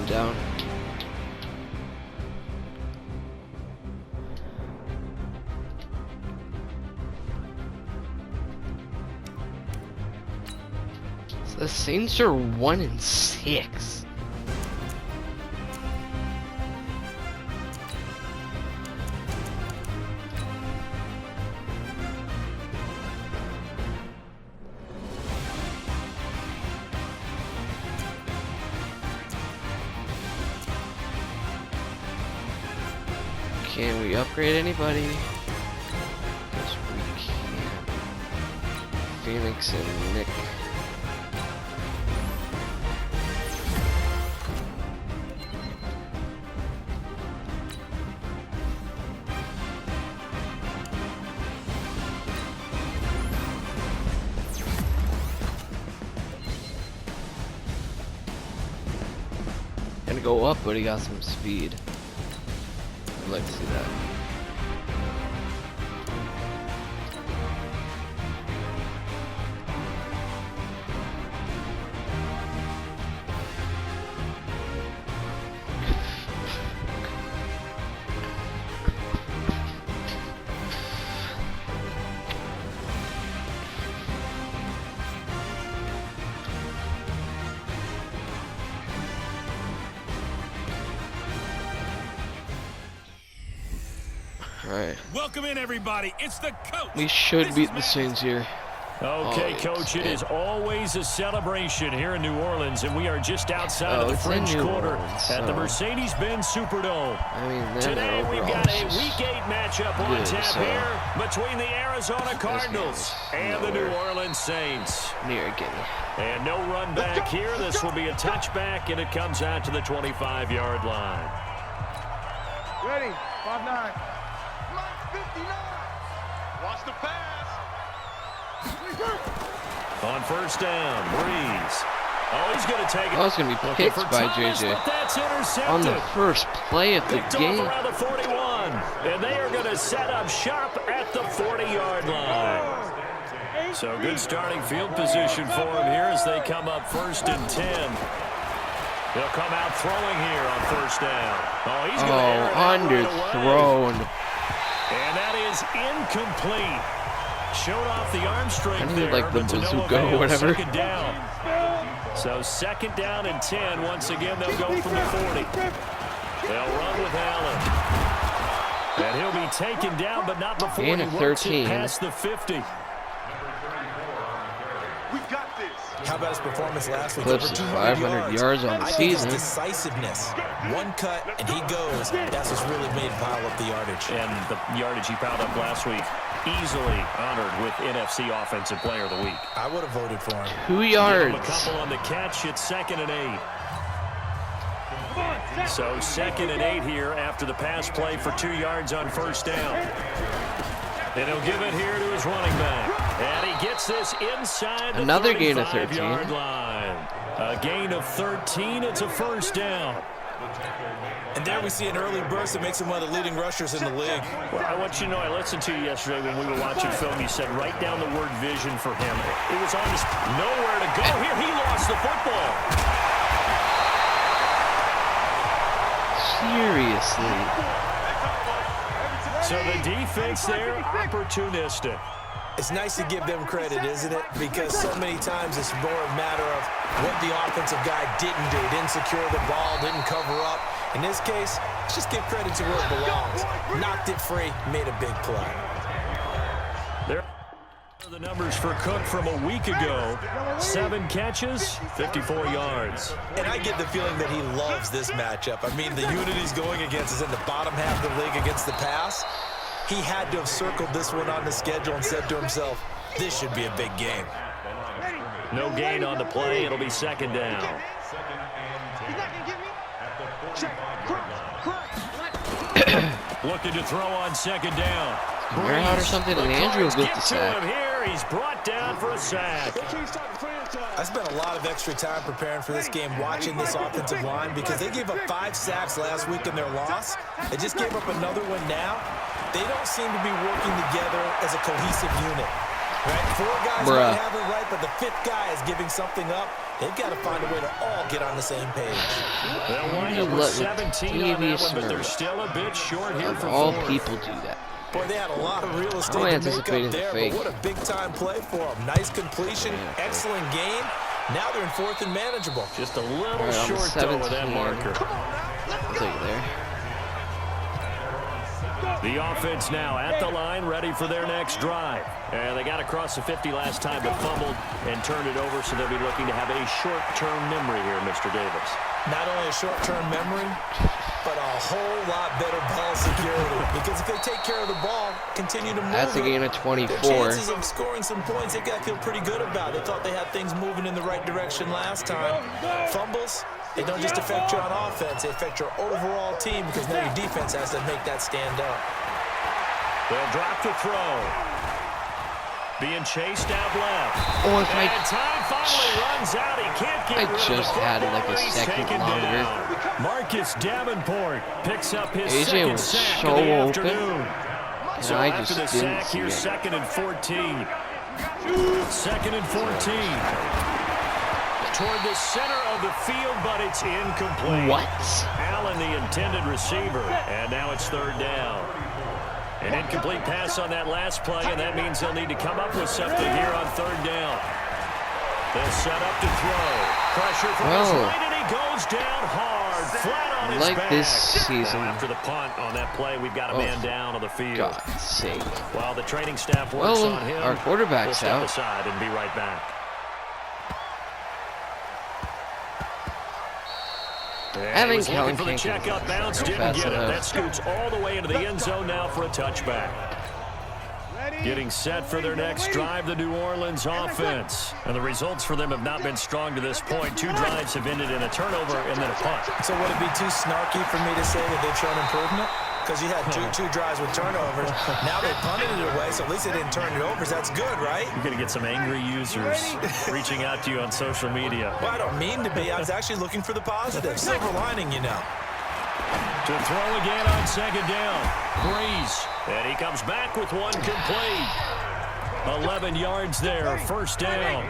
him down. So the Saints are 1-6. Can we upgrade anybody? Yes, we can. Phoenix and Nick. Gonna go up, but he got some speed. I'd like to see that. Alright. Welcome in, everybody. It's the coach. We should beat the Saints here. Okay, Coach, it is always a celebration here in New Orleans, and we are just outside of the French Quarter at the Mercedes-Benz Superdome. I mean, today we've got a Week 8 matchup on tap here between the Arizona Cardinals and the New Orleans Saints. Near getting. And no run back here. This will be a touchback, and it comes out to the 25-yard line. Ready, 5-9. 59. Watch the pass. On first down, Breeze. Oh, he's going to take it. Oh, it's going to be picked by JJ on the first play of the game. Around the 41, and they are going to set up sharp at the 40-yard line. So good starting field position for him here as they come up 1st and 10. He'll come out throwing here on first down. Oh, he's going to underthrown. And that is incomplete. Showed off the arm strength there, like the but to no bazooka avail. or whatever. Second down. So 2nd down and 10. Once again, they'll go from the 40. They'll run with Allen. And he'll be taken down, but not before he works it past the 50. We got this. How about his performance last week? Clips Over 500 yards on the season. Decisiveness. One cut, and he goes. That's what's really made him pile up the yardage. And the yardage he piled up last week, easily honored with NFC Offensive Player of the Week. I would have voted for him. 2 yards. A couple on the catch. It's 2nd and 8. So 2nd and 8 here after the pass play for 2 yards on first down. And he'll give it here to his running back. And he gets this inside another the gain of 13. Yard line. A gain of 13. It's a first down. And there we see an early burst that makes him one of the leading rushers in the league. Well, I want you to know, I listened to you yesterday when we were watching film. You said write down the word vision for him. It was on his nowhere to go. Here, he lost the football. Seriously. So the defense there, opportunistic. It's nice to give them credit, isn't it? Because so many times it's more a matter of what the offensive guy didn't do. Didn't secure the ball, didn't cover up. In this case, let's just give credit to where it belongs. Knocked it free, made a big play. There are the numbers for Cook from a week ago. 7 catches, 54 yards. And I get the feeling that he loves this matchup. I mean, the unit he's going against is in the bottom half of the league against the pass. He had to have circled this one on the schedule and said to himself, this should be a big game. No gain on the play. It'll be 2nd down. Looking to throw on 2nd down. Wear out or something, and Andrew will get the sack. Here, he's brought down for a sack. I spent a lot of extra time preparing for this game, watching this offensive line, because they gave up 5 sacks last week in their loss. They just gave up another one now. They don't seem to be working together as a cohesive unit. Right? 4 guys might have it right, but the 5th guy is giving something up. they've got to find a way to all get on the same page. They'll wind up with 17 on that one, but they're still a bit short here for all 4. people do that. Boy, they had a lot of real estate I'm to make anticipating up the there, fake. but what a big-time play for them. Nice completion, excellent game. Now they're in 4th and manageable. Just a little Right, short, though, with that marker. I'll take it there. The offense now at the line, ready for their next drive. And they got across the 50 last time, but fumbled and turned it over, so they'll be looking to have a short-term memory here, Mr. Davis. Not only a short-term memory, but a whole lot better ball security. Because if they take care of the ball, continue to move That's a gain of 24. their chances of scoring some points, they've got to feel pretty good about. They thought they had things moving in the right direction last time. Fumbles, they don't just affect you on offense, they affect your overall team because now your defense has to make that stand up. They'll drop the throw. Being chased out left. Oh, if And time finally runs out. He can't get I rid of just the had like football. a He's second taken longer. down. Marcus Davenport picks up his AJ second was sack so of the open, afternoon. and So I after just the didn't sack, see here's it. 2nd and 14. 2nd and 14. Toward the center of the field, but it's incomplete. What? Allen, the intended receiver, and now it's 3rd down. An incomplete pass on that last play, and that means they'll need to come up with something here on 3rd down. They'll set up to throw. Pressure from his right, and he goes down hard, flat on his Like back. this season. Now after the punt on that play, we've got a man down on the field. God's sake. While the training staff works Well, on him, our quarterback's we'll step out. aside and be right back. Evan Kellen for the can't get checkup it. bounce, Go didn't fast get it. enough. That scoots all the way into the end zone now for a touchback. Getting set for their next drive, the New Orleans offense. And the results for them have not been strong to this point. 2 drives have ended in a turnover and then a punt. So would it be too snarky for me to say that they've shown improvement? Because you had two drives with turnovers. Now they punted it away, so at least they didn't turn it over. That's good, right? You're going to get some angry users reaching out to you on social media. Well, I don't mean to be. I was actually looking for the positive. Silver lining, you know. To throw again on 2nd down. Breeze. And he comes back with one complete. 11 yards there, 1st down.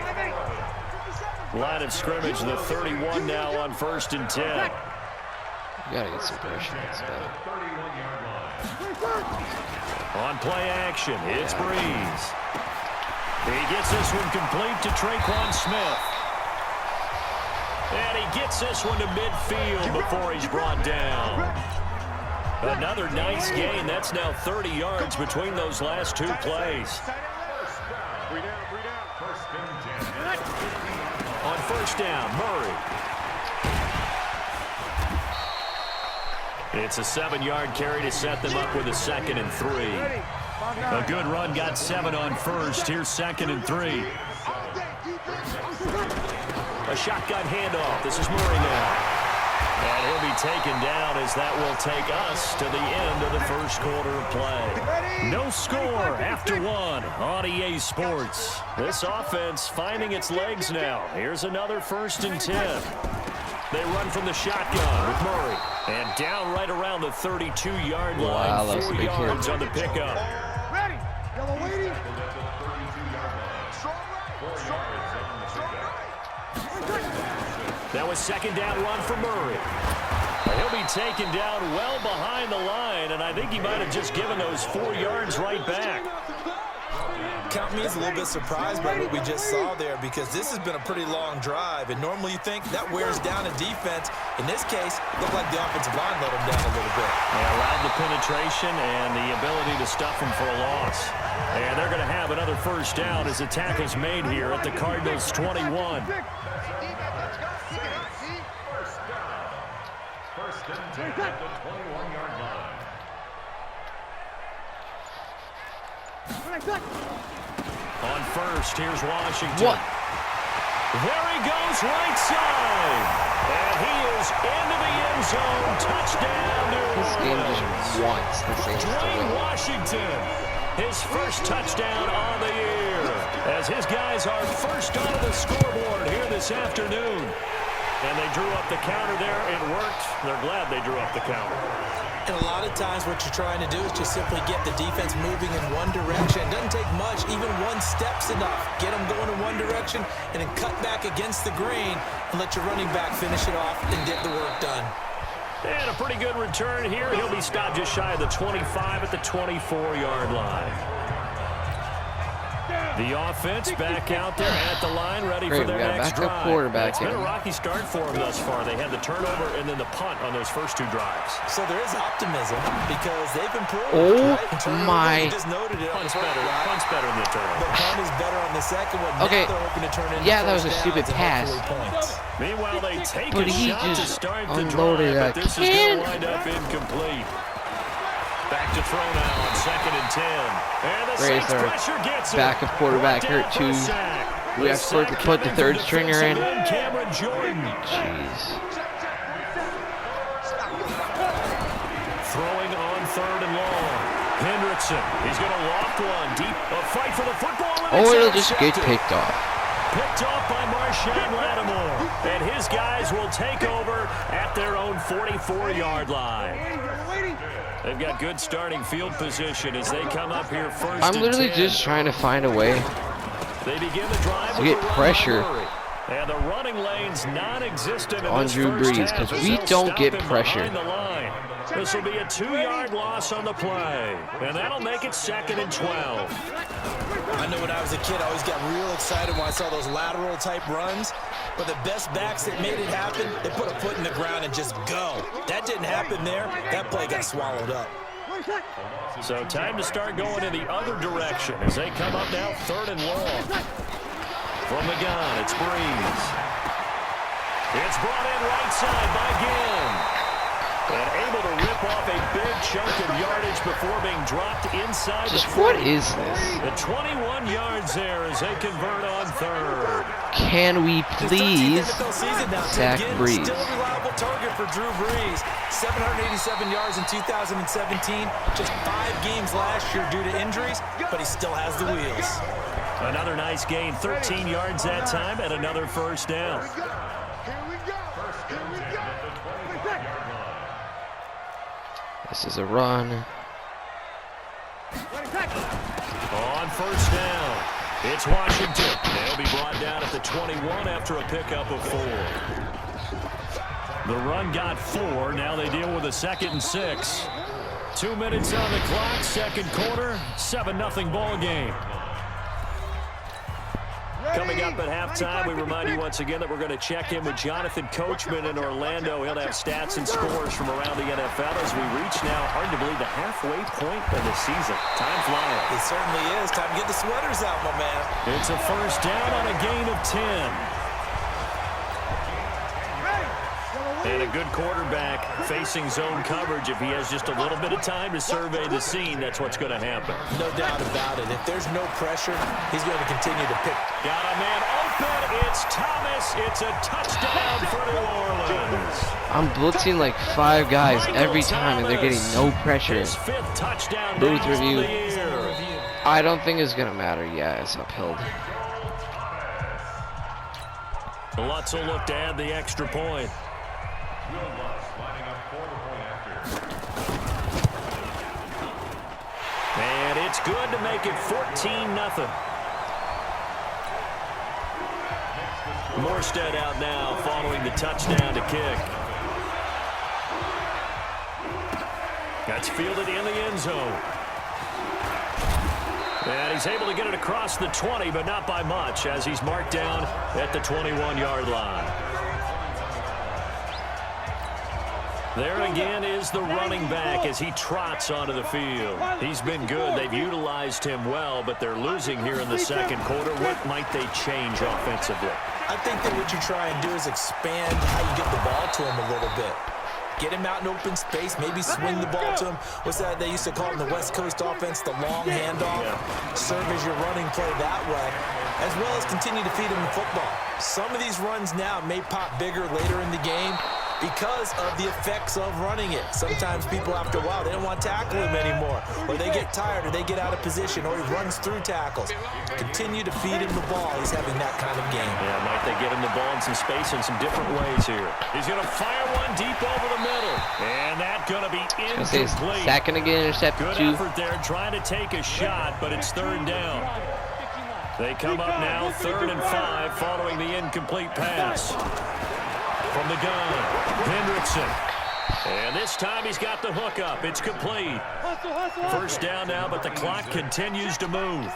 Line of scrimmage, the 31 now on 1st and 10. You gotta get some pressure. On play action, it's Breeze. He gets this one complete to Traquan Smith. And he gets this one to midfield before he's brought down. Another nice gain. That's now 30 yards between those last 2 plays. On 1st down, Murray. It's a 7-yard carry to set them up with a 2nd and 3. A good run got 7 on 1st. Here's 2nd and 3. A shotgun handoff. This is Murray now. And he'll be taken down as that will take us to the end of the 1st quarter of play. No score after 1 on EA Sports. This offense finding its legs now. Here's another 1st and 10. They run from the shotgun with Murray. And down right around the 32-yard line. Wow, that's 4 a big yards hit. on the pickup. Ready. Yellow waiting. That was 2nd down run for Murray. He'll be taken down well behind the line, and I think he might have just given those 4 yards right back. Count me as a little bit surprised by what we just saw there because this has been a pretty long drive, and normally you think that wears down a defense. In this case, it looked like the offensive line let them down a little bit. They allowed the penetration and the ability to stuff them for a loss. And they're going to have another 1st down as the tackle's made here at the Cardinals' 21. On 1st, here's Washington. What? There he goes, right side. And he is into the end zone. Touchdown, New This game Orleans. just wants the Saints to Dwayne win. Washington, his 1st touchdown on the year. As his guys are 1st on the scoreboard here this afternoon. And they drew up the counter there. It worked. They're glad they drew up the counter. And a lot of times what you're trying to do is just simply get the defense moving in one direction. It doesn't take much. Even one step's enough. Get them going in one direction and then cut back against the grain and let your running back finish it off and get the work done. And a pretty good return here. He'll be stopped just shy of the 25 at the 24-yard line. The offense back out there at the line, ready for their next drive. It's been a rocky start for them thus far. They had the turnover and then the punt on those first two drives. So there is optimism because they've improved. Oh, right? my. Just noted it. Punt's better than the turnover. The punt is better on the second one. Okay. Now they're hoping to turn into Yeah, that was a first stupid downs and pass. hopefully points. Meanwhile, they take But a he shot to just start the unloaded drive, but a this is going can. to wind up incomplete. Back to throw now on 2nd and 10. And the Saints pressure gets it. Backup quarterback hurt too. We have to put the third stringer in. Cameron Jordan. Jeez. Throwing on 3rd and long. Hendrickson. He's going to loft one deep. A fight for the football. Oh, it'll just get picked off. Picked off by Marshawn Lattimore. And his guys will take over at their own 44-yard line. They've got good starting field position as they come up here first. I'm literally just trying to find a way They begin the drive to get pressure and the running lane's non-existent on Drew Brees because we don't get pressure. This will be a 2-yard loss on the play, and that'll make it 2nd and 12. I know when I was a kid, I always got real excited when I saw those lateral type runs. But the best backs that made it happen, they put a foot in the ground and just go. That didn't happen there. That play got swallowed up. So time to start going in the other direction as they come up now 3rd and long. From the gun, it's Brees. It's brought in right side by Ginn. And able to rip off a big chunk of yardage before being dropped inside the 40. What is this? The 21 yards there as they convert on 3rd. Can we please sack Brees? Still a reliable target for Drew Brees. 787 yards in 2017. Just 5 games last year due to injuries, but he still has the wheels. Another nice gain, 13 yards that time, and another first down. This is a run. On first down, it's Washington. They'll be brought down at the 21 after a pickup of 4. The run got 4. Now they deal with a 2nd and 6. 2 minutes on the clock, second quarter, 7-0 ball game. Coming up at halftime, we remind you once again that we're going to check in with Jonathan Coachman in Orlando. He'll have stats and scores from around the NFL as we reach now, hard to believe, the halfway point of the season. Time flying. It certainly is. Time to get the sweaters out, my man. It's a first down on a gain of 10. And a good quarterback facing zone coverage. If he has just a little bit of time to survey the scene, that's what's going to happen. No doubt about it. If there's no pressure, he's going to continue to pick. Got a man open. It's Thomas. It's a touchdown for New Orleans. I'm blitzing like 5 guys every time, and they're getting no pressure. His 5th touchdown. Booth review. I don't think it's going to matter. Yeah, it's upheld. Lutz will look to add the extra point. And it's good to make it 14-0. Morstead out now following the touchdown to kick. That's fielded in the end zone. And he's able to get it across the 20, but not by much as he's marked down at the 21-yard line. There again is the running back as he trots onto the field. He's been good. They've utilized him well, but they're losing here in the second quarter. What might they change offensively? I think that what you try and do is expand how you get the ball to him a little bit. Get him out in open space, maybe swing the ball to him. What's that they used to call in the West Coast offense, the long handoff? Serve as your running play that way, as well as continue to feed him the football. Some of these runs now may pop bigger later in the game, because of the effects of running it. Sometimes people, after a while, they don't want to tackle him anymore, or they get tired, or they get out of position, or he runs through tackles. Continue to feed him the ball. He's having that kind of game. Yeah, might they get him the ball in some space in some different ways here. He's going to fire one deep over the middle, and that's going to be incomplete. Second again, intercepted. Good effort there, trying to take a shot, but it's third down. They come up now, 3rd and 5, following the incomplete pass. From the gun, Hendrickson. And this time he's got the hook up. It's complete. First down now, but the clock continues to move.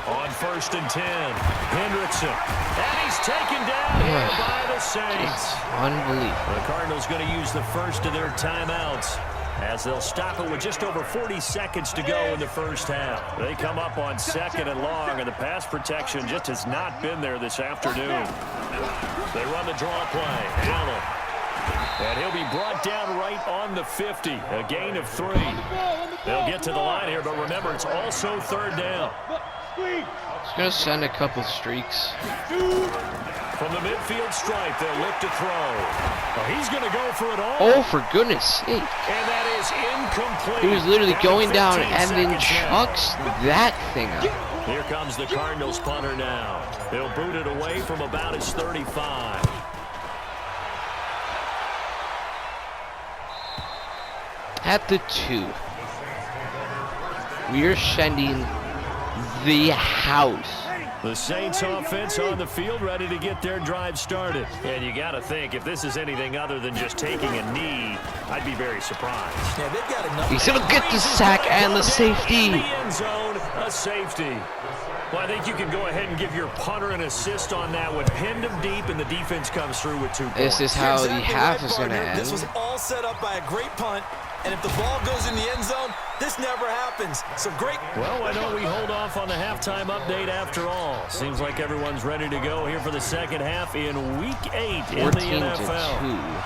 On 1st and 10, Hendrickson. And he's taken down here by the Saints. Unbelievable. The Cardinals going to use the first of their timeouts, as they'll stop it with just over 40 seconds to go in the first half. They come up on 2nd and long, and the pass protection just has not been there this afternoon. They run the draw play. Allen. And he'll be brought down right on the 50. A gain of 3. They'll get to the line here, but remember, it's also 3rd down. He's going to send a couple streaks. From the midfield stripe, they'll look to throw. Oh, he's going to go for it all. Oh, for goodness sake. And that is incomplete. He was literally going down 15 and then seconds chucks that thing up. Here comes the Cardinals punter now. He'll boot it away from about his 35. At the 2. We are sending the house. The Saints offense on the field, ready to get their drive started. And you got to think, if this is anything other than just taking a knee, I'd be very surprised. Yeah, they've got enough. He's going to get the sack and the safety. In the end zone, a safety. Well, I think you can go ahead and give your punter an assist on that one. Pinned him deep, and the defense comes through with 2 points. This is how the half is going to end. This was all set up by a great punt, and if the ball goes in the end zone, this never happens. So great. Well, why don't we hold off on the halftime update after all? Seems like everyone's ready to go here for the second half in Week 8 in the NFL. 14-2.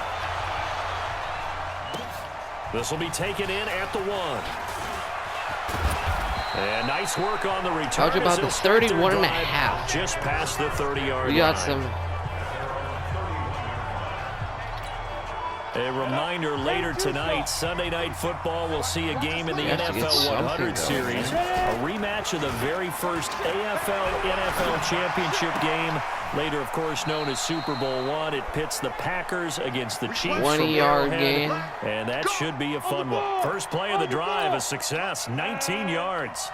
This will be taken in at the 1. And nice work on the return. Talked about the 31 and a half. Just past the 30-yard line. We got some. A reminder, later tonight, Sunday Night Football, we'll see a game in the NFL 100 series. A rematch of the very first AFL-NFL championship game. Later, of course, known as Super Bowl I. It pits the Packers against the Chiefs. 20-yard game. And that should be a fun one. First play of the drive, a success, 19 yards.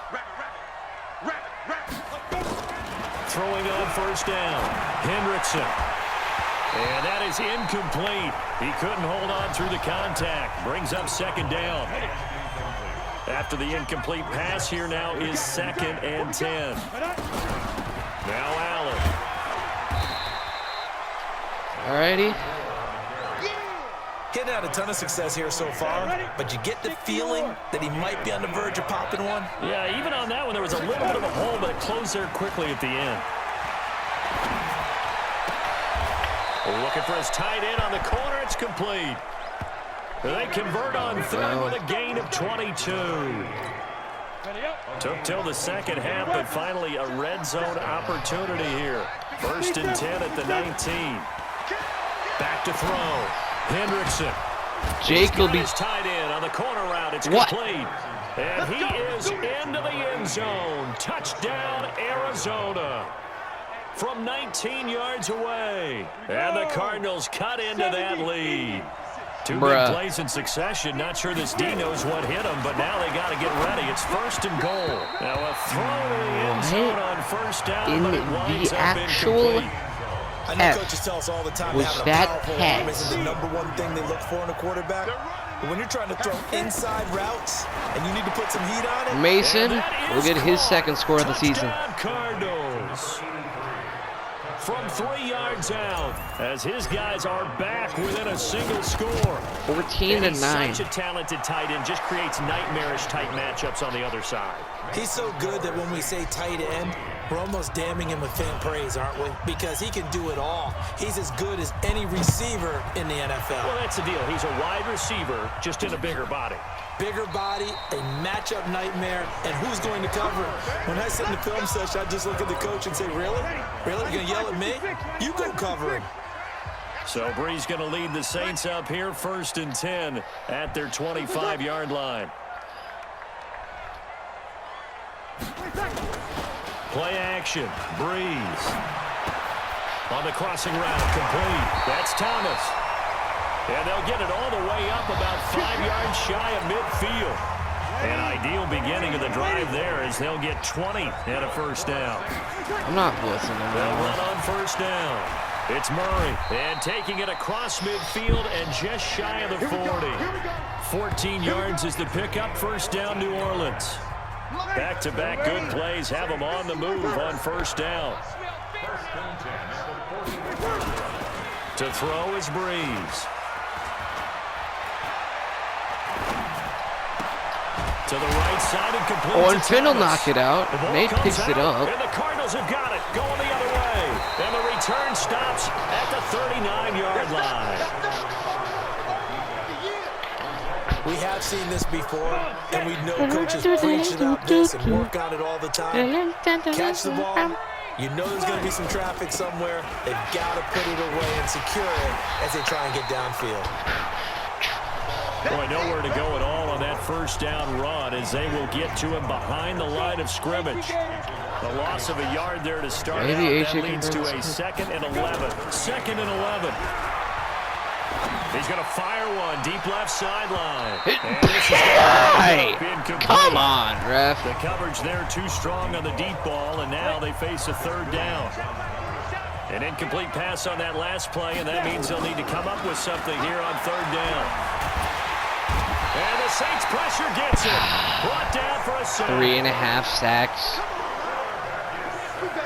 Throwing on first down, Hendrickson. And that is incomplete. He couldn't hold on through the contact. Brings up 2nd down. After the incomplete pass, here now is 2nd and 10. Now Allen. Alrighty. Getting out a ton of success here so far, but you get the feeling that he might be on the verge of popping one. Yeah, even on that one, there was a little bit of a hole, but it closed there quickly at the end. Looking for his tight end on the corner. It's complete. They convert on 3rd with a gain of 22. Took till the second half, but finally a red zone opportunity here. 1st and 10 at the 19. Back to throw. Hendrickson. Jake will be. His tight end on the corner route. It's complete. And he is into the end zone. Touchdown, Arizona. From 19 yards away. And the Cardinals cut into that lead. 2 big plays in succession. Not sure this D knows what hit him, but now they got to get ready. It's 1st and goal. Now a throw to the end zone on 1st down, but it winds up incomplete. I know coaches tell us all the time Was having a that powerful arm isn't the #1 thing they look for in a quarterback. But when you're trying to throw inside routes and you need to put some heat on it. Mason will get his 2nd score of the season. Cardinals. From 3 yards out, as his guys are back within a single score. 14-9. Such a talented tight end, just creates nightmarish type matchups on the other side. He's so good that when we say tight end, We're almost damning him with faint praise, aren't we? Because he can do it all. He's as good as any receiver in the NFL. Well, that's the deal. He's a wide receiver, just in a bigger body. Bigger body, a matchup nightmare, and who's going to cover? When I sit in the film session, I just look at the coach and say, really? Really? You're going to yell at me? You go cover him. So Bree's going to lead the Saints up here, 1st and 10 at their 25-yard line. Play action. Breeze. On the crossing route, complete. That's Thomas. And they'll get it all the way up about 5 yards shy of midfield. An ideal beginning of the drive there as they'll get 20 and a 1st down. I'm not blitzing them. They'll run on 1st down. It's Murray, and taking it across midfield and just shy of the 40. 14 yards is the pickup, 1st down, New Orleans. Back-to-back good plays have them on the move on 1st down. To throw is Breeze. To the right side and complete. Oh, and Finn will knock it out. Nate picks it up. And the Cardinals have got it. Going the other way. And the return stops at the 39-yard line. We have seen this before, and we know coaches preach about this and work on it all the time. Catch the ball. You know there's going to be some traffic somewhere. They've got to put it away and secure it as they try and get downfield. Boy, nowhere to go at all on that 1st down run as they will get to him behind the line of scrimmage. The loss of a yard there to start Maybe out. That leads to a 2nd and 11. 2nd and 11. He's going to fire one deep left sideline. And this is Come on, ref. The coverage there too strong on the deep ball, and now they face a 3rd down. An incomplete pass on that last play, and that means they'll need to come up with something here on 3rd down. And the Saints pressure gets it. Brought down for a sack. 3.5 sacks.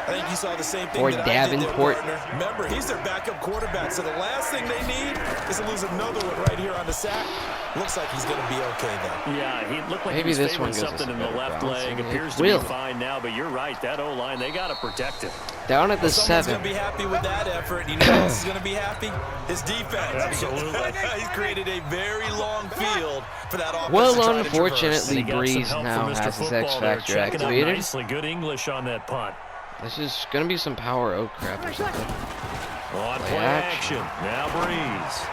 I think you saw the same thing Or that I did there, Davenport. partner. Remember, he's their backup quarterback, so the last thing they need is to lose another one right here on the sack. Looks like he's going to be okay, though. Yeah, he looked like Maybe he was this one favoring goes something in the left leg. Appears to be fine now, but you're right. That O-line, they got to protect it. Down at the 7. Someone's going to be happy with that effort. You know who else is going to be happy? His defense. Absolutely. He's created a very long field for that offense. Well, unfortunately, Breeze now has his X Factor activated. Nicely, good English on that punt. This is going to be some power O crap or something. On play action. Now Breeze.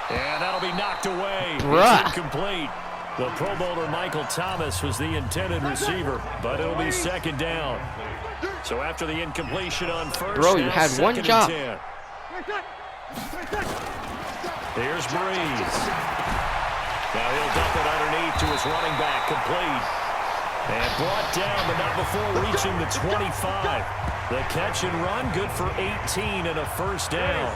And that'll be knocked away. Bruh. It's incomplete. The Pro Bowler Michael Thomas was the intended receiver, but it'll be 2nd down. So after the incompletion on 1st, Bro, you had one job. Here's Breeze. Now he'll dump it underneath to his running back, complete. And brought down, but not before reaching the 25. The catch and run, good for 18 and a 1st down.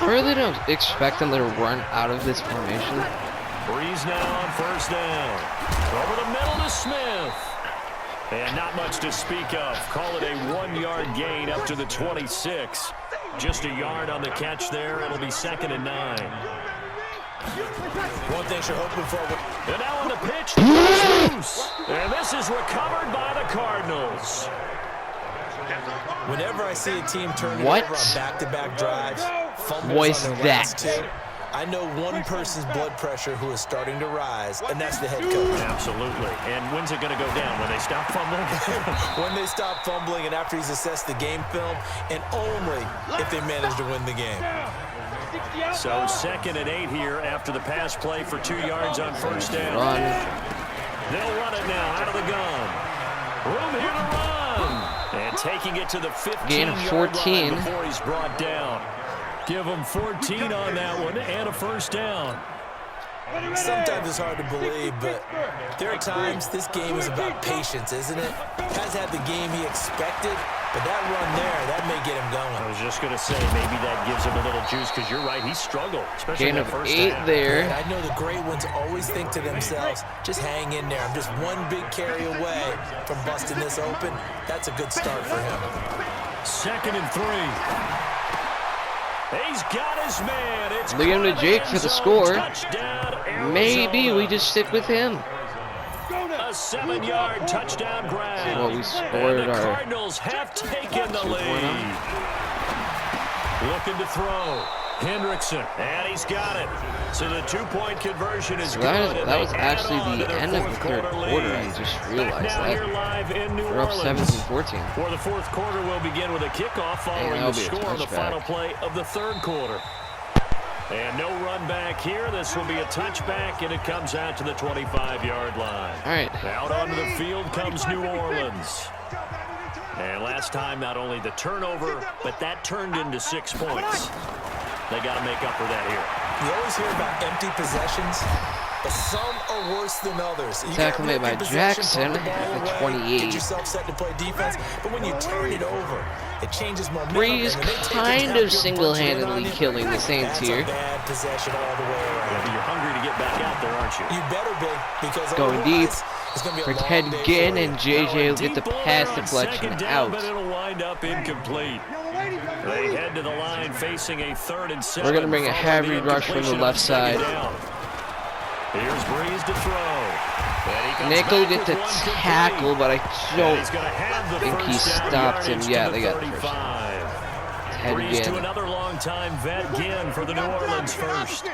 I really don't expect them to run out of this formation. Breeze now on 1st down. Over the middle to Smith. And not much to speak of. Call it a 1-yard gain up to the 26. Just a yard on the catch there. It'll be 2nd and 9. One thing you're hoping for. And now on the pitch, loose. And this is recovered by the Cardinals. Whenever I see a team turn it over on back-to-back drives, fumbles on their last two, I know one person's blood pressure who is starting to rise, and that's the head coach. Absolutely. And when's it going to go down? When they stop fumbling? When they stop fumbling and after he's assessed the game film, and only if they manage to win the game. So 2nd and 8 here after the pass play for 2 yards on 1st down. Run. They'll run it now out of the gun. Room here to run. And taking it to the 15-yard line before he's brought down. Give him 14 on that one and a 1st down. Sometimes it's hard to believe, but there are times this game is about patience, isn't it? Has had the game he expected, but that run there, that may get him going. I was just going to say, maybe that gives him a little juice, because you're right, he struggled, especially Gain in of that 8 1st half. there. I know the great ones always think to themselves, just hang in there. I'm just one big carry away from busting this open. That's a good start for him. 2nd and 3. He's got his man. It's Lead him to Jake for the score. Touchdown, Maybe we just stick with him. A 7-yard touchdown grab. Well, we scored and the our Cardinals have taken the 2-point lead. Looking to throw. Hendrickson, and he's got it. So the 2-point conversion is good. That was actually the end of the third quarter. I just realized that. Live in New We're up Orleans. 17-14. For the fourth quarter, will begin with a kickoff following the score of the final play of the third quarter. And no run back here. This will be a touchback, and it comes out to the 25-yard line. All right. Out onto the field comes New Orleans. And last time, not only the turnover, but that turned into 6 points. They got to make up for that here. You always hear about empty possessions, but some are worse than others. Tackle made by Jackson at the 28. Get yourself set to play defense, but when you turn it over, it changes momentum. Breeze kind of single-handedly killing the Saints here. Bad possession all the way around. Yeah, but you're hungry to get back out there, aren't you? You better be, because going deep. It's gonna be a Pretend long day again, for you. and JJ will get the pass deflection out. But it'll wind up incomplete. They head to the line facing a 3rd and 7. We're going to bring a heavy rush from the left side. Here's Breeze to throw. Nickel get the tackle, but I don't think he stopped him. Yeah, they got the first down. Breeze to Again. another long-time vet again for the New Orleans first.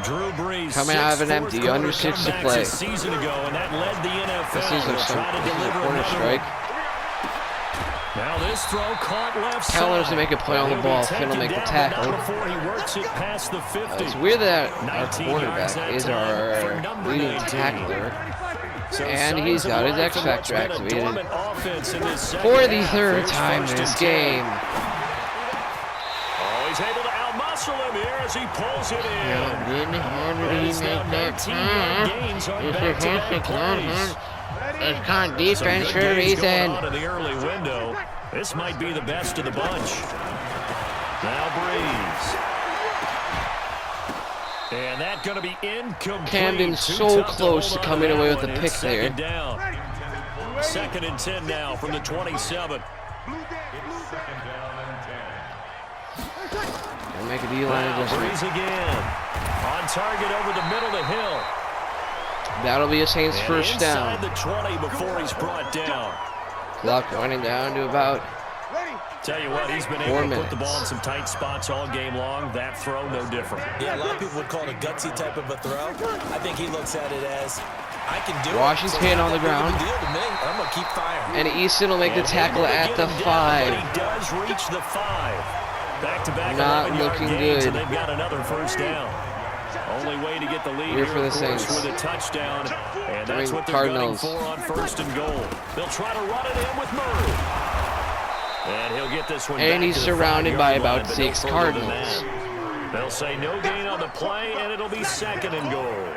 Drew Brees Coming out of an empty, under 6 to play. A season ago, and that led the NFL. This is a corner strike. Now this throw caught left side. Kellner's to make a play on the ball. Finn will make the tackle. Before he works it past the 50. It's weird that our quarterback is our leading tackler. And he's got his X Factor activated for the 3rd time this game. Oh, he's able to outmuscle him here as he pulls it in. It's kind of defense for a reason. In the early window, this might be the best of the bunch. Now Breeze. And that going to be incomplete. Camden so close to coming away with the pick there. Down. 2nd and 10 now from the 27. We'll make a D-line adjustment. Breeze again. On target over the middle to Hill. That'll be a Saints first down. Inside the 20 before he's brought down. Clock running down to about Tell you what, he's been able to put the ball in some tight spots all game long. That throw, no different. Yeah, a lot of people would call it a gutsy type of a throw. I think he looks at it as, I can do Washington's it. hand on the ground. Deal to me. I'm going to keep firing. And Easton will make the tackle at the 5. He does reach the 5. Back-to-back Not 11-yard looking gains, good. and they've got another first down. Only way to get the lead Here here, for the of course, Saints. with a touchdown. And that's what they're Cardinals. gunning for on 1st and goal. They'll try to run it in with Murray. And he'll get this one back And he's to the surrounded by 5-yard line, about but 6 no further than Cardinals. that. They'll say no gain on the play, and it'll be 2nd and goal.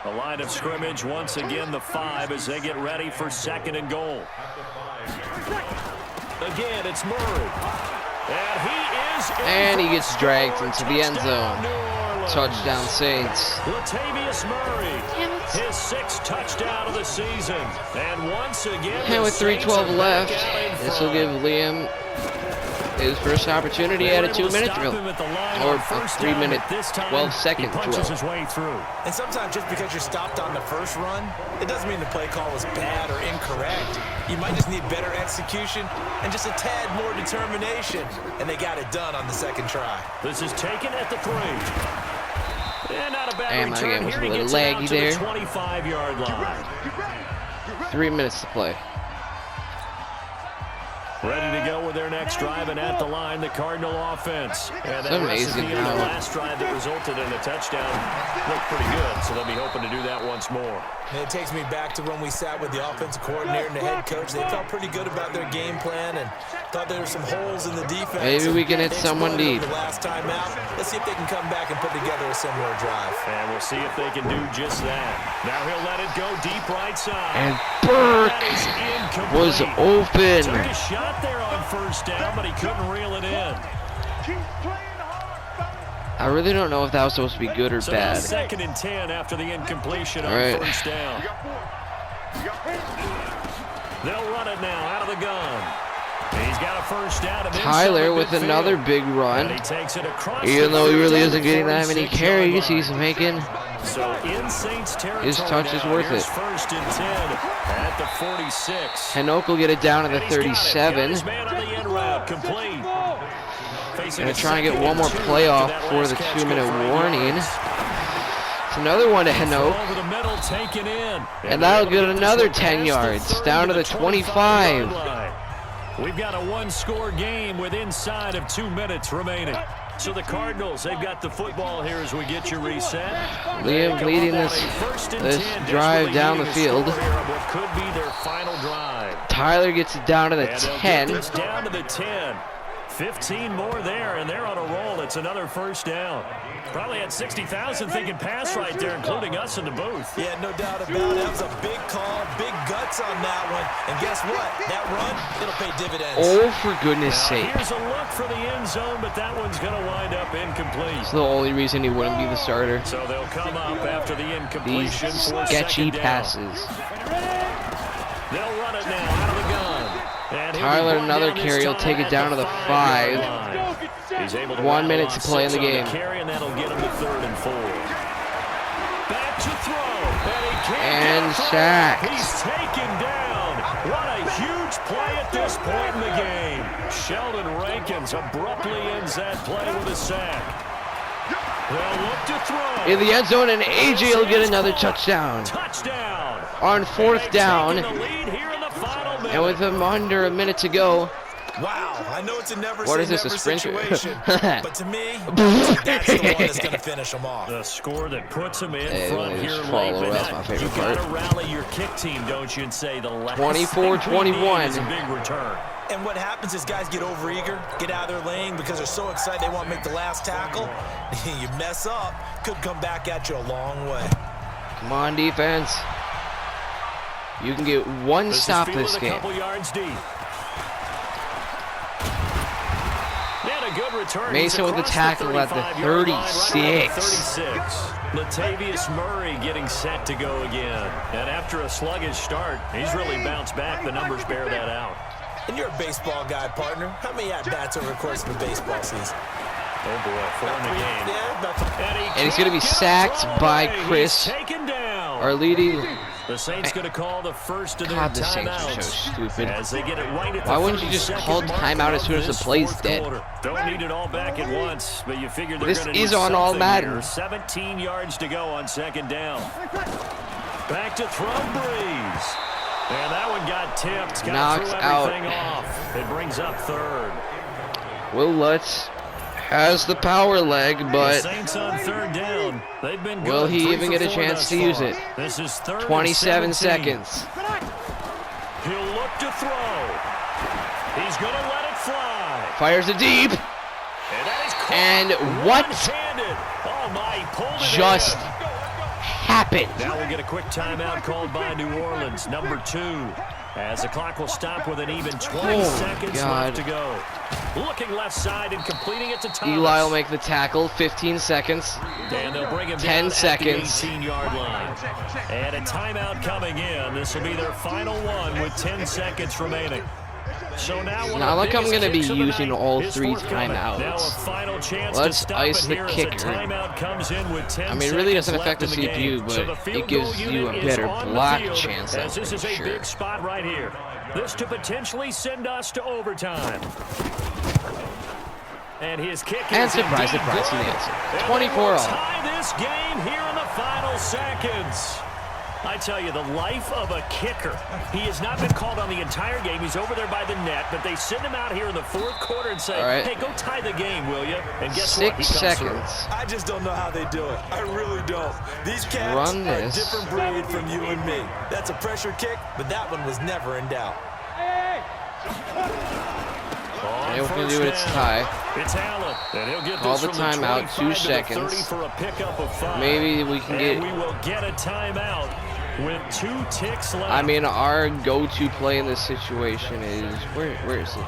The line of scrimmage, once again, the 5 as they get ready for 2nd and goal. Again, it's Murray. And he gets dragged into the end zone. Touchdown Saints. Latavius Murray, his 6th touchdown of the season. And once again, And with 3:12 left, this will give Liam his first opportunity at a 2-minute drill. Or a 3-minute, 12-second drill. And sometimes just because you're stopped on the first run, it doesn't mean the play call was bad or incorrect. You might just need better execution and just a tad more determination. And they got it done on the 2nd try. This is taken at the 3. And not a bad And my return game was here. a He little gets it out laggy to the there. 25-yard line. 3 minutes to play. Ready to go with their next drive, and at the line, the Cardinal offense. And It's that amazing recipe in how- the last drive that resulted in a touchdown looked pretty good, so they'll be hoping to do that once more. And it takes me back to when we sat with the offensive coordinator and the head coach. They felt pretty good about their game plan and thought there were some holes in the defense. Maybe we can hit They someone exploited deep. the last time out. Let's see if they can come back and put together a similar drive. And we'll see if they can do just that. Now he'll let it go deep right side. And Burke That is incomplete. was open. Took a shot there on 1st down, but he couldn't reel it in. I really don't know if that was supposed to be good or So now bad. 2nd and 10 after the incompletion on All right. 1st down. They'll run it now out of the gun. He's got a first down. Tyler with another big run. Even though he really isn't getting that many carries, he's making his touches worth it. First and 10 at the 46. Hanoke will get it down to the 37. Gonna try and get one more playoff before the 2-minute warning. It's another one to Hanoke. And that'll get another 10 yards, down to the 25. We've got a one-score game with inside of 2 minutes remaining. So the Cardinals, they've got the football here as we get you reset. Liam leading this drive down the field. What could be their final drive. Tyler gets it down to the 10. It's down to the 10. 15 more there, and they're on a roll. It's another first down. Probably had 60,000 thinking pass right there, including us in the booth. Yeah, no doubt about it. That was a big call, big guts on that one. And guess what? That run, it'll pay dividends. Oh, for goodness sake. Here's a look for the end zone, but that one's going to wind up incomplete. It's the only reason he wouldn't be the starter. So they'll come up after the incompletion. These sketchy passes. They'll run it now out of the gun. Tyler, another carry. He'll take it down to the 5. 1 minute to play in the game. And that'll get him to 3rd and 4. Back to throw. And sacked. He's taken down. What a huge play at this point in the game. Sheldon Rankins abruptly ends that play with a sack. They'll look to throw. In the end zone, and AJ will get another touchdown. Touchdown. On 4th down. And with him under a minute to go. Wow, I know it's a never what is this, a sprint? Situation, but to me, that's the one that's going to finish them off. The score that puts them in front here late. That's my favorite part. You got to rally your kick team, don't you, and say the last 24-21 is a big return. And what happens is guys get overeager, get out of their lane because they're so excited they want to make the last tackle. You mess up, could come back at you a long way. Come on, defense. You can get one stop this game. Mason with the tackle at the 36. Latavius Murray getting set to go again. And after a sluggish start, he's really bounced back. The numbers bear that out. And you're a baseball guy, partner. How many at-bats over the course of a baseball season? Oh, boy, 4 in the game. And he's going to be sacked by Chris, our leading. The Saints going to call the first of their God, the Saints are so stupid. Why wouldn't you just call timeout as soon as the play's dead? Don't need it all back at once, but you figure they're this is on all Madden. 17 yards to go on 2nd down. Back to throw Breeze. And that one got tipped. Knocks out. Off. It brings up 3rd. Will Lutz has the power leg, but Saints on 3rd down. They've been good. Will he even get a chance to use it? This is 27 seconds. He'll look to throw. He's going to let it fly. Fires it deep. And what just happened? Now we'll get a quick timeout called by New Orleans, number 2. As the clock will stop with an even 20 seconds left to go. Looking left side and completing it to Thomas. Eli will make the tackle, 15 seconds. And they'll bring him 10 seconds. At the 18-yard line. And a timeout coming in. This will be their final one with 10 seconds remaining. So now it's not like I'm going to be using all 3 timeouts. Let's ice the kicker. I mean, it really doesn't affect the CPU, but it gives you a better block chance. This is a big spot right here. This to potentially send us to overtime. And his kick and surprise, he answered. 24-all. Tie this game here in the final seconds. I tell you, the life of a kicker. He has not been called on the entire game. He's over there by the net, but they send him out here in the 4th quarter and say, hey, go tie the game, will you? And guess what? He comes 6 seconds. Through. I just don't know how they do it. I really don't. These cats are a different breed from you and me. That's a pressure kick, but that one was never in doubt. He'll do it, it's tie. It's Allen, and he'll get Call the timeout, 2 seconds. For a pickup of 5. Maybe we can get. We will get a timeout with 2 ticks left. I mean, our go-to play in this situation is where is it?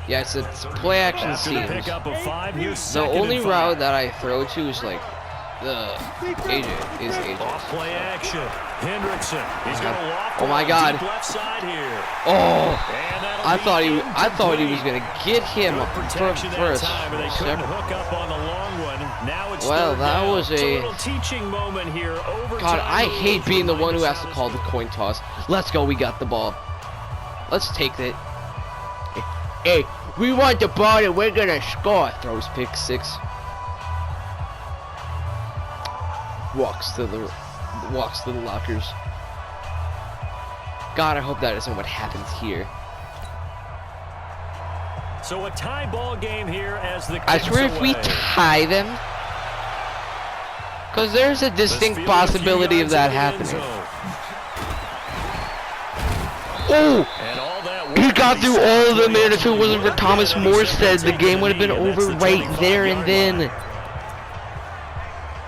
Yeah, it's play action seams. The only route that I throw to is like AJ is AJ. Off play action. Hendrickson. He's going to loft Oh my it God. deep left side here. Oh, And that'll I be thought he was gonna get him Good protection that first. time, and they couldn't hook up on the long one. Now it's Well, third that down. was It's a little teaching moment here. Overtime God, I rules hate being the one who remind has to us call the coin toss. Let's go, we got the ball. Let's take it. Hey, we want the ball and we're gonna score. Throws pick 6. Walks to the lockers. God, I hope that isn't what happens here. So a tie ball game here as the I swear if we tie them, because there's a distinct possibility of that happening. Oh! He got through all of them, and if it wasn't for Thomas Morstead, the game would have been over right there and then.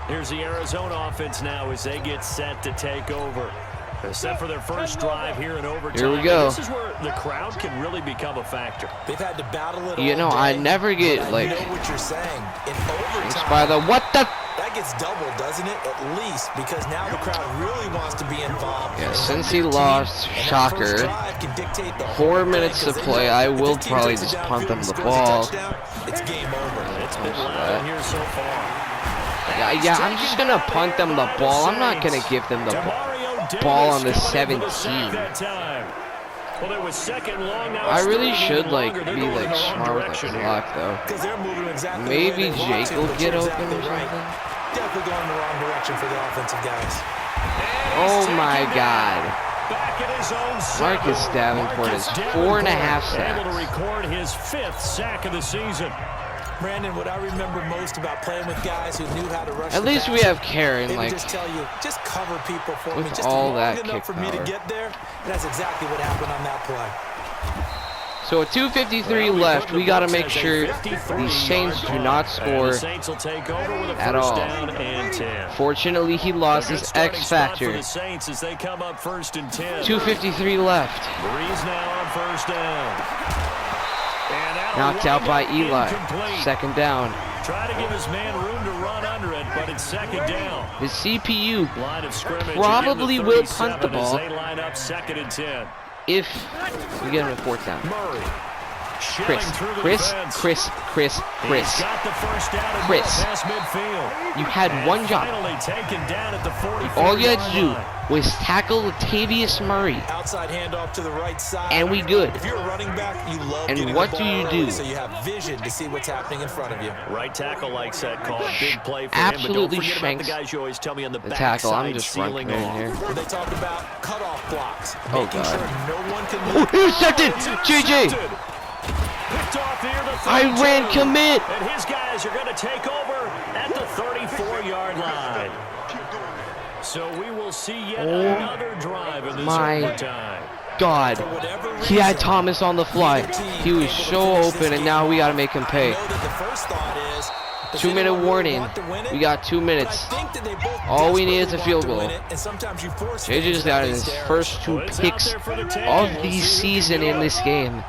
Here's the Arizona offense now as they get set to take over. They're set for their first drive here in overtime. Here we go. This is where the crowd can really become a factor. They've had to battle it You know, all I day, never get, but like, I know what you're saying. In overtime, by the what the? that gets doubled, doesn't it? At least, because now the crowd really wants to be involved. Yeah, And since that he team lost, and that shocker. first drive can dictate the 4 whole minutes thing, to 'cause they play. know I if will this team probably takes it just punt downfield them and the scores a ball. touchdown, it's game over. It's been loud that. here so far. Yeah, I'm just gonna punt them the ball. I'm not gonna give them the ball on the 17. Well, it was second long, now I it's really third should and like longer. They're be going like in the wrong smart with direction the here. clock though. Because they're moving exactly the Maybe way they want Jake to, will but get you're open exactly or right. something. Definitely going in the wrong direction for the offensive guys. Oh my God. Back at his own Marcus seven. Davenport is Marcus 4.5 Davenport able to sacks. record his 5th sack of the season. Brandon, what I remember most about playing with guys who knew how to rush At the least we passer, have Karen, they would like, just tell you, just cover people for with me, just all long that enough kick for me to power. get there. And that's exactly what happened on that play. So at 2:53 left, we gotta make sure the Saints do not score at all. Fortunately, he lost his X factor. 2:53 left. Breeze now on first down. Knocked out by Eli. Second down. Try to give his man room to run under it, but it's second down. The CPU Line of scrimmage probably again, will punt the 37 ball as they line up second and 10. if we get him a 4th down. Murray. Chris, shelling through the Chris, defense. Chris, Chris, He's Chris. got the first down and Chris. ball past midfield. You had And one job. finally taken down at the 44 All you had to do line. was tackle Latavius Murray, Outside handoff to the right side. and we good. If you're a running back, you love And getting what the do ball you early do? so you have vision to see what's happening in front of you. Right tackle likes that call. Big play for him. But Absolutely don't forget about the shanks guys you always tell me on the the tackle. I'm backside just running sealing in off. here. They talk about cutoff blocks. Oh, making God. sure no one can Oh, move. intercepted! JJ! Picked off here the I 32. ran commit! And his guys are going to take over at the 34-yard line. So we will see yet another drive in this my overtime. God. He had Thomas on the fly. He was so open, and now we got to make him pay. 2-minute warning. We got 2 minutes. All we need is a field goal. JJ just got his first 2 picks of the season in this game.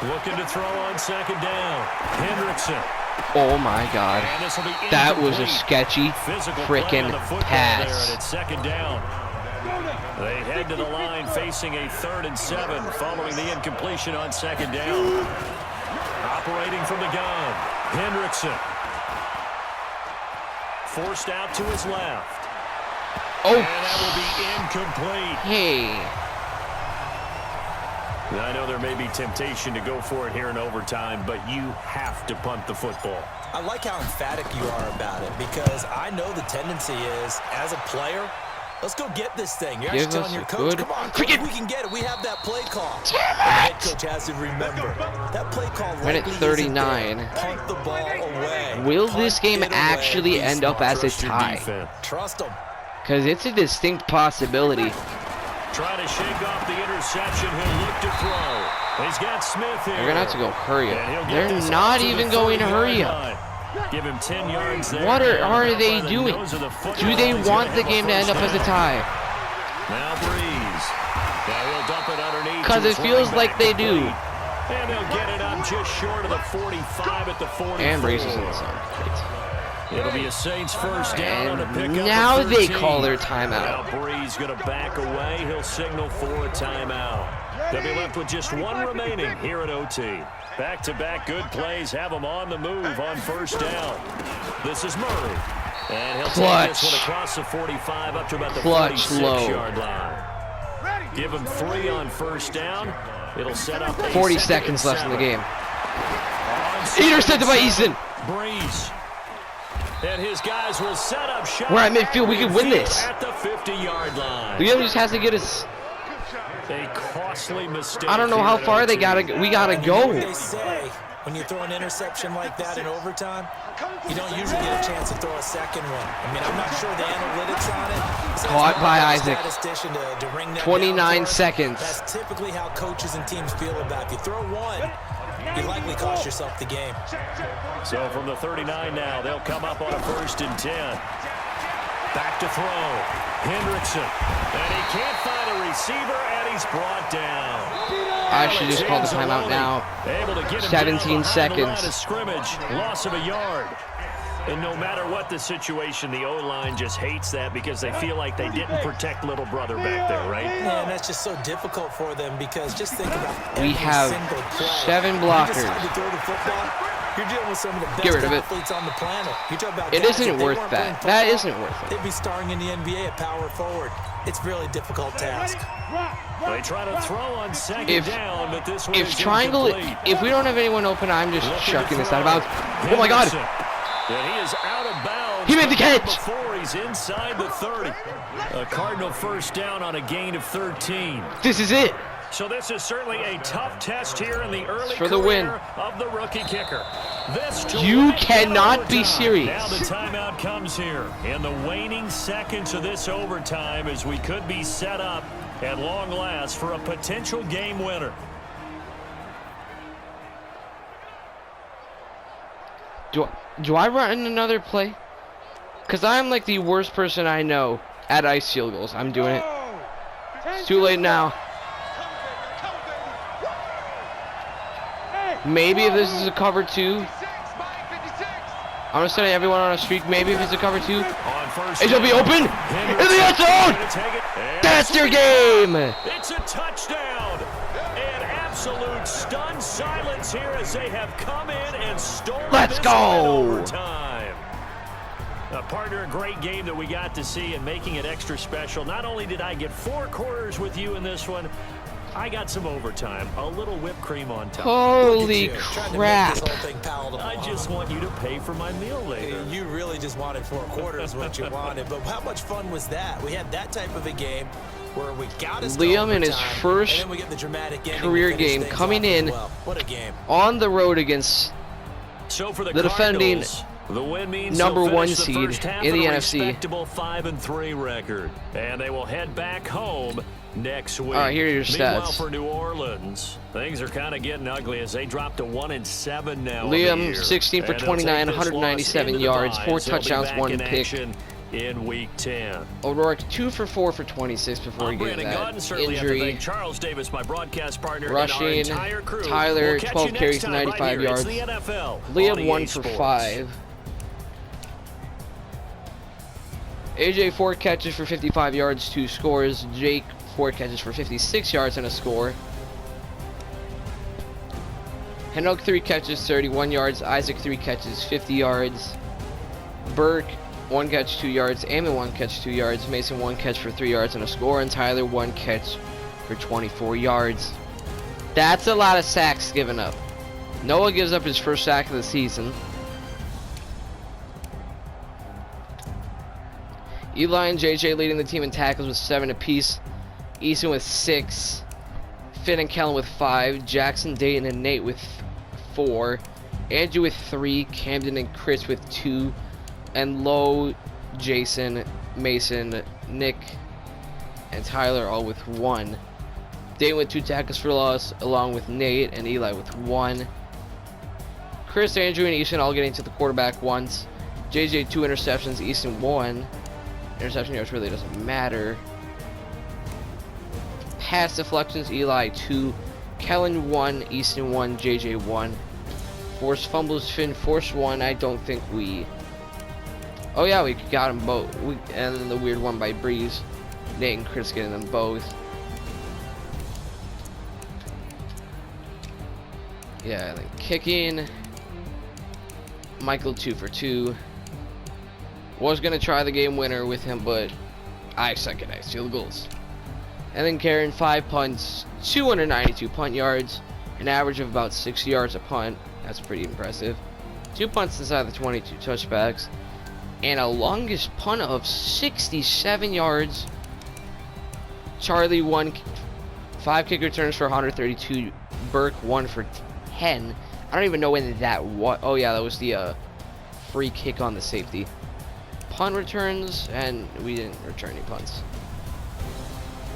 Looking to throw on second down. Hendrickson. Oh my God. And this will be That was a incomplete. sketchy Physical play frickin' on the football there, and pass. it's second down. They head to the line facing a 3rd and 7 following the incompletion on second down. Operating from the gun. Hendrickson. Forced out to his left. Oh, And that will be incomplete. hey. I know there may be temptation to go for it here in overtime, but you have to punt the football. I like how emphatic you are about it because I know the tendency is, as a player, let's go get this thing. You're Give actually us telling your a coach, good- come on, coach, Freaking- we can get it. We have that play call. And the head coach has to remember, that play call Minute likely 39. isn't there. Punt the ball away. Will Punt this game it away. actually Be end up smart. as a Trust your tie? defense. Trust them. Because it's a distinct possibility. Trying to shake off the interception. He'll look to throw. He's got Smith here. They're going to have to go hurry And he'll up. get They're this not out to even the going to 30-yard hurry up. line. Give him 10 yards there. What are By they the doing? nose of the Do football. they He's want gonna the have a game to end up first as a down. tie? Now Breeze. Now he'll dump it underneath. Because it feels like they do. And they'll get it up just short of the 45 at the 44. And Breeze is in the zone. It'll be a Saints first down on a pickup. Now of they 13. call their timeout. Now Breeze going to back away. He'll signal for a timeout. They'll be left with just one remaining here at OT. Back-to-back good plays have them on the move on first down. This is Murray. And he'll take this one across the 45 up to about the 46-yard line. Give him 3 on first down. It'll set up 40 seconds left in the game. Intercepted by Easton. Breeze. And his guys will set up shop. We're at midfield. We can win this. At the 50-yard line. Liam just has to get us. A costly mistake. I don't know how far we gotta go. They say when you throw an interception like that in overtime, you don't usually get a chance to throw a second one. I mean, I'm not sure the analytics on it. So caught by Isaac. To ring that 29 seconds. That's typically how coaches and teams feel about it. If you throw one, you likely cost yourself the game. So from the 39 now, they'll come up on a 1st and 10. Back to throw. Hendrickson. And he can't find a receiver, and he's brought down. I should just call the timeout now. Able to get him 17 seconds. the line of scrimmage. Loss of a yard. And no matter what the situation, the O-line just hates that because they feel like they didn't protect little brother back there, right? Yeah, and that's just so difficult for them because just think about we have 7 blockers. You're dealing with some of the best Get rid of it. athletes on the planet. You talk about it guys, isn't if they worth weren't that. playing That football, isn't worth it. they'd be starring in the NBA at power forward. It's a really difficult task. They try to throw on second down, but this one is triangle, incomplete. if we don't have anyone open, I'm just chucking this out of bounds. Oh my God! And he is out of bounds. He made the catch. Before he's inside the 30. A Cardinal first down on a gain of 13. This is it. So this is certainly a tough test here in the early for the win of the rookie kicker. You cannot be serious. Now the timeout comes here in the waning seconds of this overtime as we could be set up at long last for a potential game winner. Do I run another play? Because I'm like the worst person I know at ice field goals. I'm doing it. It's too late now. Maybe if this is a cover 2. I'm going to send everyone on a streak. Maybe if it's a cover 2. It'll be open. In the end zone. That's their game. It's a touchdown. And absolute stunned silence here as they have come in and stolen Let's go. Overtime. Partner, a great game that we got to see and making it extra special. Not only did I get 4 quarters with you in this one, I got some overtime, a little whipped cream on top. Holy crap. I just want you to pay for my meal later. You really just wanted 4 quarters what you wanted, but how much fun was that? We had that type of a game where we got us Liam in his first career game coming in on the road against the defending the win means number 1 the seed in the NFC. Respectable 5-3 record, and they will head back home next week. All right, here are your stats. Meanwhile, for New Orleans, things are kind of getting ugly as they drop to 1-7 now. Liam, 16 for 29, 197 yards, 4 touchdowns, 1 pick. In week 10. O'Rourke 2 for 4 for 26 before he gets that injury. Charles Davis, my broadcast partner, rushing, and our entire crew. Tyler 12 carries, 95 yards. Liam 1 for 5. AJ 4 catches for 55 yards, 2 scores. Jake 4 catches for 56 yards and a score. Hanoke 3 catches, 31 yards. Isaac 3 catches, 50 yards. Burke 1 catch, 2 yards. Amon 1 catch, 2 yards. Mason 1 catch for 3 yards and a score. And Tyler 1 catch for 24 yards. That's a lot of sacks given up. Noah gives up his first sack of the season. Eli and JJ leading the team in tackles with 7 apiece. Easton with 6. Finn and Kellen with 5. Jackson, Dayton, and Nate with 4. Andrew with 3. Camden and Chris with 2. And Lowe, Jason, Mason, Nick, and Tyler all with 1. Dayton with 2 tackles for loss, along with Nate and Eli with 1. Chris, Andrew, and Easton all getting to the quarterback once. JJ 2 interceptions, Easton 1. Interception yards really doesn't matter. pass deflections, Eli 2, Kellen 1, Easton 1, JJ 1. Forced fumbles, Finn forced 1. I don't think we... Oh yeah, we got them both. And then the weird one by Breeze. Nate and Chris getting them both. Yeah, and then kicking. Michael 2 for 2. Was gonna try the game winner with him, but I secondized field goals. And then Karen 5 punts, 292 punt yards, an average of about 6 yards a punt. That's pretty impressive. 2 punts inside the 22 touchbacks, and a longest punt of 67 yards. Charlie 5 kick returns for 132. Burke 1 for 10. I don't even know when that was. Oh yeah, that was the free kick on the safety. Punt returns, and we didn't return any punts.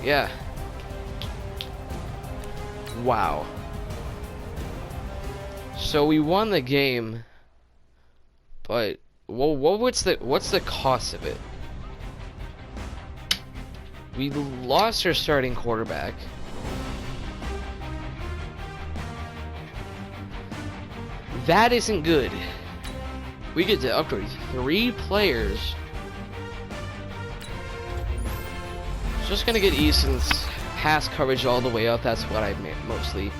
Yeah. Wow. So we won the game, but what's the cost of it? We lost our starting quarterback. That isn't good. We get to upgrade 3 players. Just gonna get Easton's pass coverage all the way up. That's what I mostly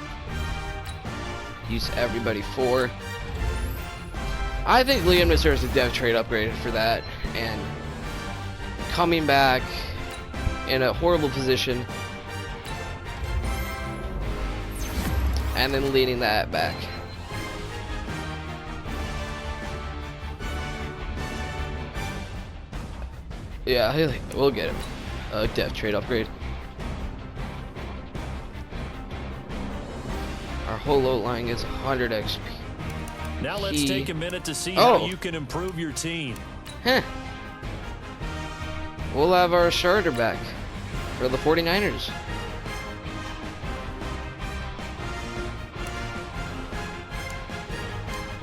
use everybody for. I think Liam deserves a dev trade upgrade for that, and coming back in a horrible position and then leading that back. Yeah, we'll get him a dev trade upgrade. Our whole low line gets 100 XP. Now let's take a minute to see how you can improve your team. Huh. We'll have our starter back for the 49ers.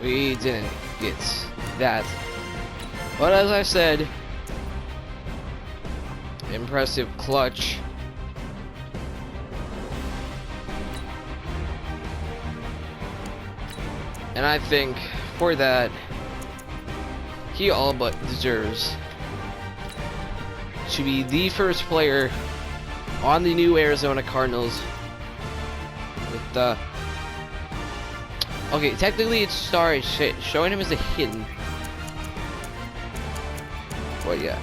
We didn't get that. But as I said, impressive clutch. And I think for that, he all but deserves to be the first player on the new Arizona Cardinals with the... Okay, technically it's star showing him as a hidden. But yeah.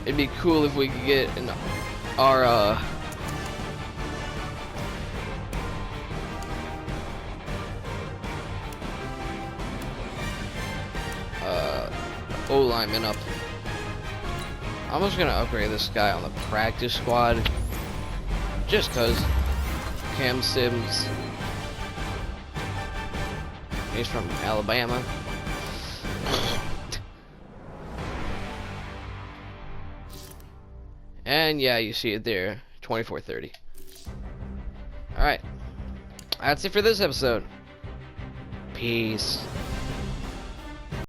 It'd be cool if we could get our O-lineman up. I'm just gonna upgrade this guy on the practice squad just cause. Cam Sims, he's from Alabama. And yeah, you see it there, 24-30. Alright, that's it for this episode. Peace.